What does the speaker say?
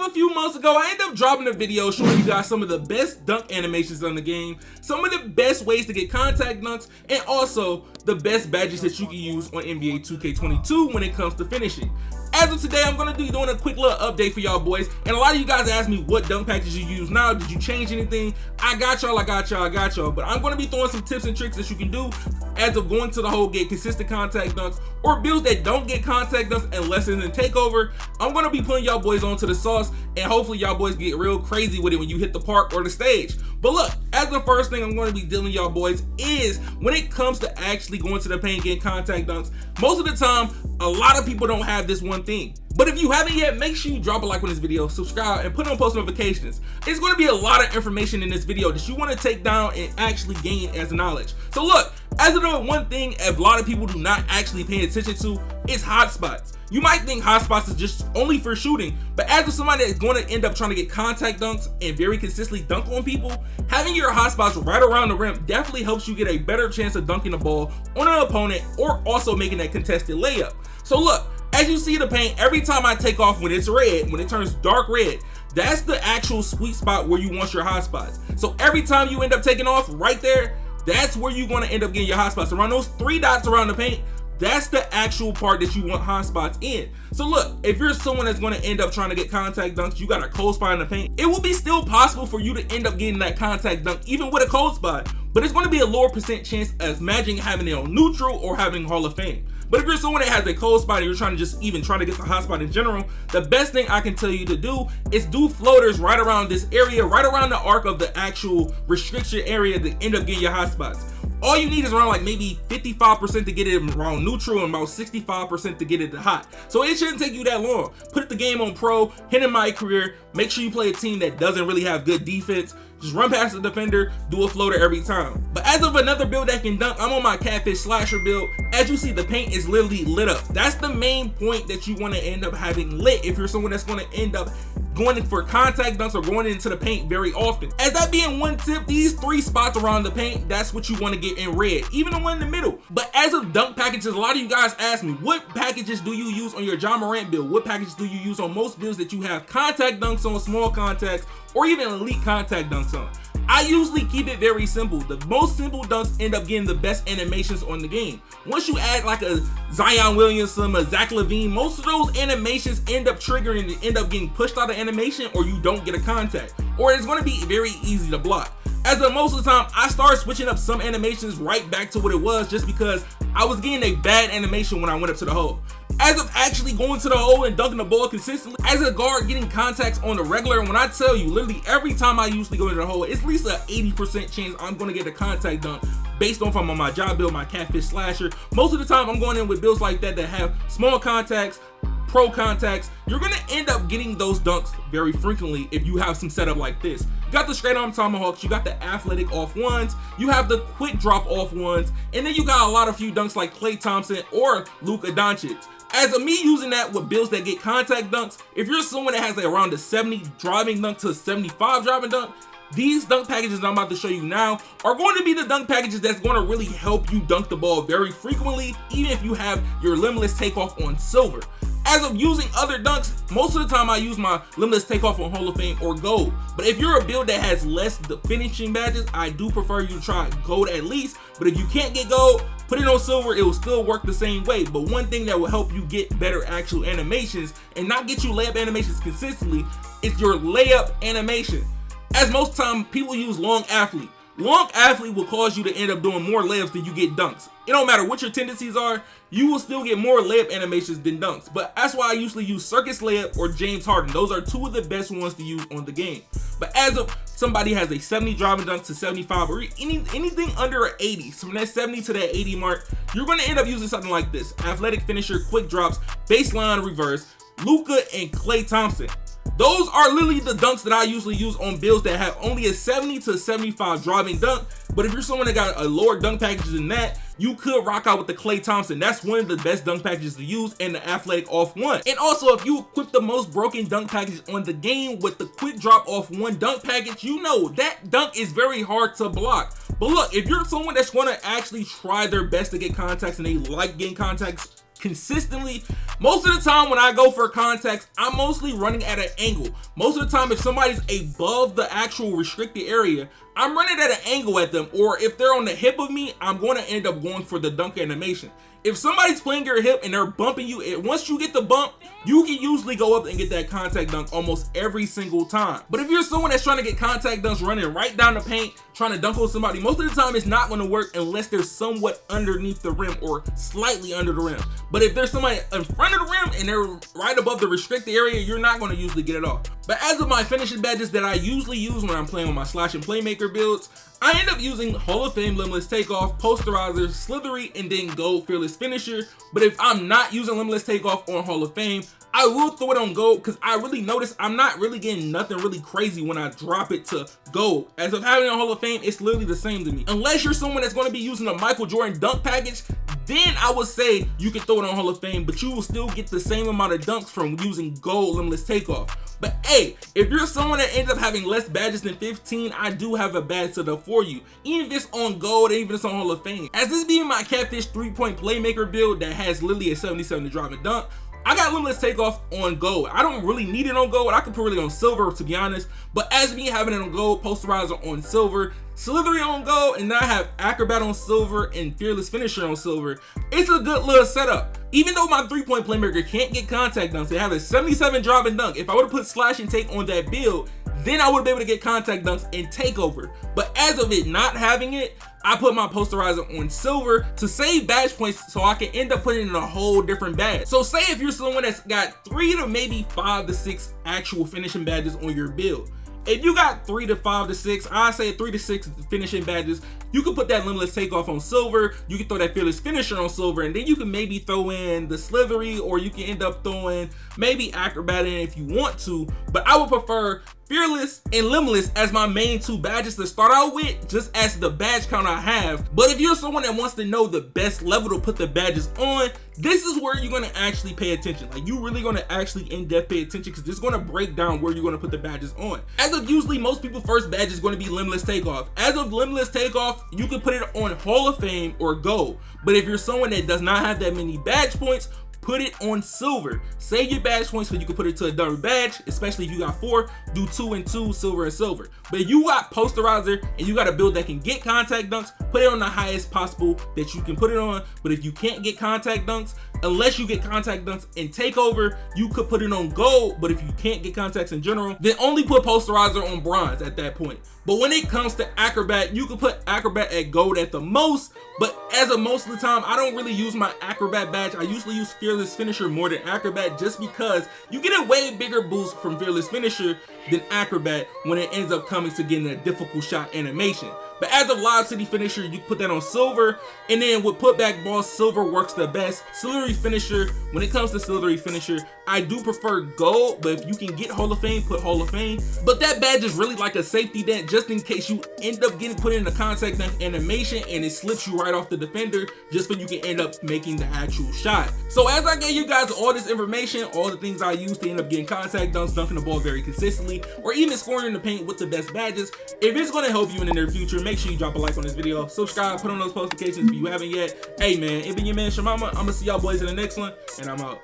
a few months ago, I ended up dropping a video showing you guys some of the best dunk animations on the game, some of the best ways to get contact dunks, and also the best badges that you can use on NBA 2K22 when it comes to finishing. As of today, I'm going to be doing a quick little update for y'all boys, and a lot of you guys asked me what dunk packages you use now. Did you change anything? I got y'all, but I'm going to be throwing some tips and tricks that you can do as of going to the hole, get consistent contact dunks, or builds that don't get contact dunks unless it's in takeover. I'm going to be putting y'all boys onto the sauce, and hopefully y'all boys get real crazy with it when you hit the park or the stage. But look, as the first thing I'm going to be dealing with y'all boys is when it comes to actually going to the paint getting contact dunks, most of the time, a lot of people don't have this one thing. But if you haven't yet, make sure you drop a like on this video, subscribe, and put on post notifications. It's going to be a lot of information in this video that you want to take down and actually gain as knowledge. So look, as of the one thing a lot of people do not actually pay attention to is hotspots. You might think hotspots is just only for shooting, but as of somebody that's going to end up trying to get contact dunks and very consistently dunk on people, having your hotspots right around the rim definitely helps you get a better chance of dunking the ball on an opponent or also making that contested layup. So look, as you see the paint, every time I take off when it's red, when it turns dark red, that's the actual sweet spot where you want your hotspots. So every time you end up taking off right there, that's where you're going to end up getting your hotspots. Around those 3 dots around the paint, that's the actual part that you want hotspots in. So look, if you're someone that's going to end up trying to get contact dunks, you got a cold spot in the paint, it will be still possible for you to end up getting that contact dunk even with a cold spot, but it's going to be a lower percent chance as imagine having it on neutral or having Hall of Fame. But if you're someone that has a cold spot and you're trying to just trying to get the hot spot in general, the best thing I can tell you to do is do floaters right around this area, right around the arc of the actual restriction area to end up getting your hot spots. All you need is around like maybe 55% to get it around neutral and about 65% to get it to hot. So it shouldn't take you that long. Put the game on pro, hit in my career, make sure you play a team that doesn't really have good defense. Just run past the defender, do a floater every time. But as of another build that can dunk, I'm on my catfish slasher build. As you see, the paint is literally lit up. That's the main point that you want to end up having lit if you're someone that's going to end up going in for contact dunks or going into the paint very often. As that being one tip, these 3 spots around the paint, that's what you want to get in red, even the one in the middle. But as of dunk packages, a lot of you guys ask me, what packages do you use on your Ja Morant build? What packages do you use on most builds that you have contact dunks on, small contacts, or even elite contact dunks on? I usually keep it very simple. The most simple dunks end up getting the best animations on the game. Once you add like a Zion Williamson, a Zach LaVine, most of those animations end up triggering and end up getting pushed out of animation, or you don't get a contact, or it's going to be very easy to block. As of most of the time, I started switching up some animations right back to what it was just because I was getting a bad animation when I went up to the hole. As of actually going to the hole and dunking the ball consistently, as a guard getting contacts on the regular, when I tell you, literally every time I usually go to the hole, it's at least an 80% chance I'm going to get a contact dunk based on if I'm on my Ja build, my catfish slasher. Most of the time I'm going in with builds like that have small contacts, pro contacts. You're going to end up getting those dunks very frequently if you have some setup like this. You got the straight arm tomahawks, you got the athletic off ones, you have the quick drop off ones, and then you got a lot of few dunks like Klay Thompson or Luka Doncic. As of me using that with builds that get contact dunks, if you're someone that has like around a 70 driving dunk to a 75 driving dunk, these dunk packages I'm about to show you now are going to be the dunk packages that's going to really help you dunk the ball very frequently, even if you have your limitless takeoff on silver. As of using other dunks, most of the time I use my limitless takeoff on Hall of Fame or gold. But if you're a build that has less the finishing badges, I do prefer you to try gold at least. But if you can't get gold, put it on silver, it will still work the same way. But one thing that will help you get better actual animations and not get you layup animations consistently is your layup animation. As most time people use long athlete. Long athlete will cause you to end up doing more layups than you get dunks. It don't matter what your tendencies are, you will still get more layup animations than dunks. But that's why I usually use Circus Layup or James Harden. Those are 2 of the best ones to use on the game. But as of somebody has a 70 driving dunk to 75 or anything under an 80, so from that 70 to that 80 mark, you're going to end up using something like this: athletic finisher, quick drops, baseline reverse, Luka and Klay Thompson. Those are literally the dunks that I usually use on builds that have only a 70 to 75 driving dunk. But if you're someone that got a lower dunk package than that, you could rock out with the Klay Thompson. That's one of the best dunk packages to use, and the athletic off one. And also, if you equip the most broken dunk package on the game with the quick drop off one dunk package, you know that dunk is very hard to block. But look, if you're someone that's going to actually try their best to get contacts and they like getting contacts consistently. Most of the time when I go for contacts, I'm mostly running at an angle. Most of the time if somebody's above the actual restricted area, I'm running at an angle at them, or if they're on the hip of me, I'm going to end up going for the dunk animation. If somebody's playing your hip and they're bumping you, once you get the bump, you can usually go up and get that contact dunk almost every single time. But if you're someone that's trying to get contact dunks running right down the paint, trying to dunk on somebody, most of the time it's not going to work unless they're somewhat underneath the rim or slightly under the rim. But if there's somebody in front of the rim and they're right above the restricted area, you're not going to usually get it off. But as of my finishing badges that I usually use when I'm playing with my Slash and Playmaker builds, I end up using Hall of Fame Limitless Takeoff, Posterizer, Slithery, and then Gold Fearless Finisher. But if I'm not using Limitless Takeoff on Hall of Fame, I will throw it on Gold because I really notice I'm not really getting nothing really crazy when I drop it to Gold. As of having a Hall of Fame, it's literally the same to me. Unless you're someone that's going to be using a Michael Jordan dunk package, then I would say you can throw it on Hall of Fame, but you will still get the same amount of dunks from using Gold Limitless Takeoff. But hey, if you're someone that ends up having less badges than 15, I do have a badge setup for you, even if it's on Gold, even if it's on Hall of Fame. As this being my Catfish 3-point Playmaker build that has literally a 77 to drive and dunk, I got Limitless Takeoff on Gold. I don't really need it on Gold. I could put it on Silver, to be honest. But as me having it on Gold, Posterizer on Silver, Slithery on Gold, and then I have Acrobat on Silver and Fearless Finisher on Silver, it's a good little setup. Even though my 3-point Playmaker can't get contact dunks, they have a 77 drop and dunk. If I would have put Slash and Take on that build, then I would be able to get contact dunks and takeover. But as of it not having it, I put my Posterizer on Silver to save badge points so I can end up putting in a whole different badge. So say if you're someone that's got 3 to maybe 5 to 6 actual finishing badges on your build. If you got 3 to 5 to 6, I say 3 to 6 finishing badges, you can put that Limitless Takeoff on Silver, you can throw that Fearless Finisher on Silver, and then you can maybe throw in the Slithery, or you can end up throwing maybe Acrobat in if you want to. But I would prefer Fearless and Limitless as my main 2 badges to start out with, just as the badge count I have. But if you're someone that wants to know the best level to put the badges on, this is where you're gonna actually pay attention. Like, you really gonna actually in-depth pay attention, because this is gonna break down where you're gonna put the badges on. As of usually most people's first badge is gonna be Limitless Takeoff. As of Limitless Takeoff, you can put it on Hall of Fame or Gold. But if you're someone that does not have that many badge points, put it on Silver. Save your badge points so you can put it to a double badge, especially if you got 4, do 2 and 2, Silver and Silver. But if you got Posterizer and you got a build that can get contact dunks, put it on the highest possible that you can put it on. But if you can't get contact dunks, unless you get contact dunks and takeover, you could put it on Gold. But if you can't get contacts in general, then only put Posterizer on Bronze at that point. But when it comes to Acrobat, you can put Acrobat at Gold at the most. But as of most of the time, I don't really use my Acrobat badge. I usually use Fearless Finisher more than Acrobat, just because you get a way bigger boost from Fearless Finisher than Acrobat when it ends up coming to getting a difficult shot animation. But as of Live City Finisher, you put that on Silver, and then with Putback Ball, Silver works the best. Slithery Finisher, when it comes to Slithery Finisher, I do prefer Gold, but if you can get Hall of Fame, put Hall of Fame. But that badge is really like a safety net, just in case you end up getting put in a contact dunk animation and it slips you right off the defender, just so you can end up making the actual shot. So as I gave you guys all this information, all the things I use to end up getting contact dunks, dunking the ball very consistently, or even scoring in the paint with the best badges, if it's going to help you in the near future, make sure you drop a like on this video, subscribe, put on those notifications if you haven't yet. Hey man, it been your man ChaMoma. I'm gonna see y'all boys in the next one, and I'm out.